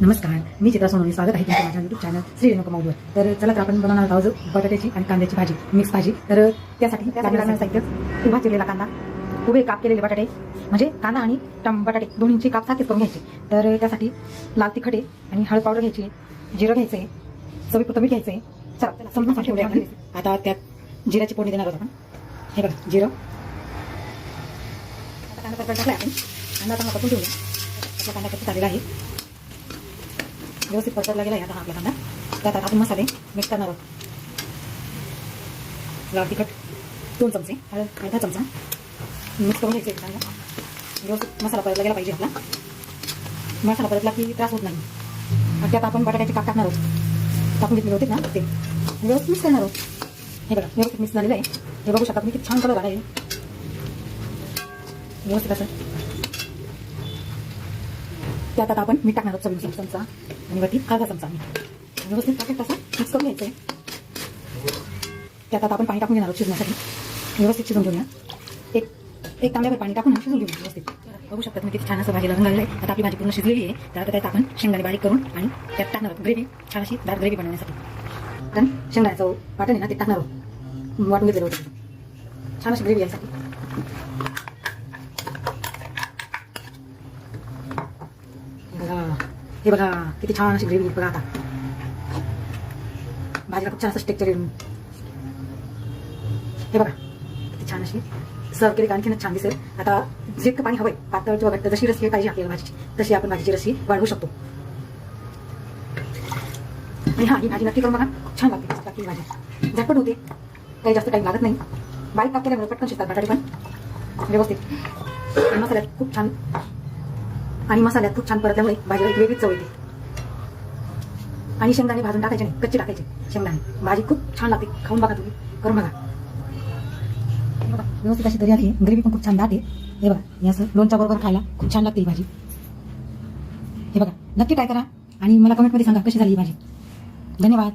नमस्कार, मी चित्रा सोनवणे. स्वागत आहे तुमचं माझ्या यूट्यूब चॅनल श्री रेणुका माऊलीवर. तर चला तर आपण बनवणार आहोत बटाट्याची आणि कांद्याची भाजी, मिक्स भाजी. तर त्यासाठी लागणारं साहित्य: उभा चिरलेला कांदा, उभे काप केलेले बटाटे, म्हणजे कांदा आणि बटाटे दोन्हींचे काप सारखेच करून घ्यायचे. तर त्यासाठी लाल तिखट आहे आणि हळद पावडर घ्यायची, जिरं घ्यायचं आहे, चवीपुरतं मीठ घ्यायचं आहे. चला समजून ठेवूया. आता त्यात जिऱ्याची फोडणी देणार आहोत आपण. हे बघा जिरं. आता कांदा टाकला आपण. कांदा चांगला परतून ठेवूया. आपला कांदा कच्चा झालेला आहे, व्यवस्थित परतला गेला आहे. आता आपला कांदा त्यात आपण मसाले मिक्स करणार आहोत. लाल तिखट 2 चमचे, हळद अर्धा चमचा मिक्स करून घ्यायचे. चांगला व्यवस्थित मसाला परतला गेला पाहिजे. आपला मसाला परतला की त्रास होत नाही. आणि त्यात आपण बटाट्याचे काप टाकणार आहोत. टाकून घेतले होते ना ते व्यवस्थित मिक्स करणार आहोत. हे बघा व्यवस्थित मिक्स झालेलं आहे. हे बघू शकता तुम्ही किती छान कलर आला आहे व्यवस्थित असं. त्यात आता आपण मीठ टाकणार आहोत. चवीनुसार चमचा आणि वरती अर्धा चमचा मीठ. व्यवस्थित टाकत तसं मिक्स करून घ्यायचं आहे. त्यात आता आपण पाणी टाकून घेणार आहोत शिजण्यासाठी. व्यवस्थित शिजून घेऊया. एक तांब्यावर पाणी टाकून शिजून घेऊया व्यवस्थित. बघू शकता तुम्ही किती छान असं भाजीला रंग लागलेला आहे. आता आपली भाजी पूर्ण शिजलेली आहे. तर त्यात आपण शेंगदाणे बारीक करून आणि त्यात टाकणार आहोत. ग्रेव्ही छान अशी दाट ग्रेव्ही बनवण्यासाठी कारण शेंगदाण्याचं वाटण आहे ना ते टाकणार आहोत. वाटून घेतलेलं होतं छान अशी ग्रेव्ही यासाठी. हे बघा किती छान अशी ग्रेव्ही बघा. आता भाजीला खूप छान असं टेक्चर येऊन हे बघा किती छान अशी सर्व केली. आणखीनच छान दिसेल. आता जितकं पाणी हवंय पातळ किंवा घट्ट जशी रस्सी पाहिजे आपल्याला भाजीची तशी आपण भाजीची रस्सी वाढवू शकतो. आणि ही भाजी नक्की करून बघा, खूप छान लागते. ही भाजी झटपट होते, काही जास्त टाईम लागत नाही. बारीक काप केल्यामुळे पटकन शिजतात बटाटे पण व्यवस्थित. आणि मसाल्यात खूप छान परतल्यामुळे भाजीला एक वेगळीच चव येते. आणि शेंगदाणे भाजून टाकायचे नाही, कच्चे टाकायचे शेंगदाणे. भाजी खूप छान लागते. खाऊन बघा तुम्ही, करून बघा. हे बघा व्यवस्थित अशी तरी आली. ग्रेव्ही पण खूप छान दाट आहे. हे बघा हे असं लोणच्या बरोबर खायला खूप छान लागते ही भाजी. हे बघा नक्की ट्राय करा आणि मला कमेंटमध्ये सांगा कशी झाली ही भाजी. धन्यवाद.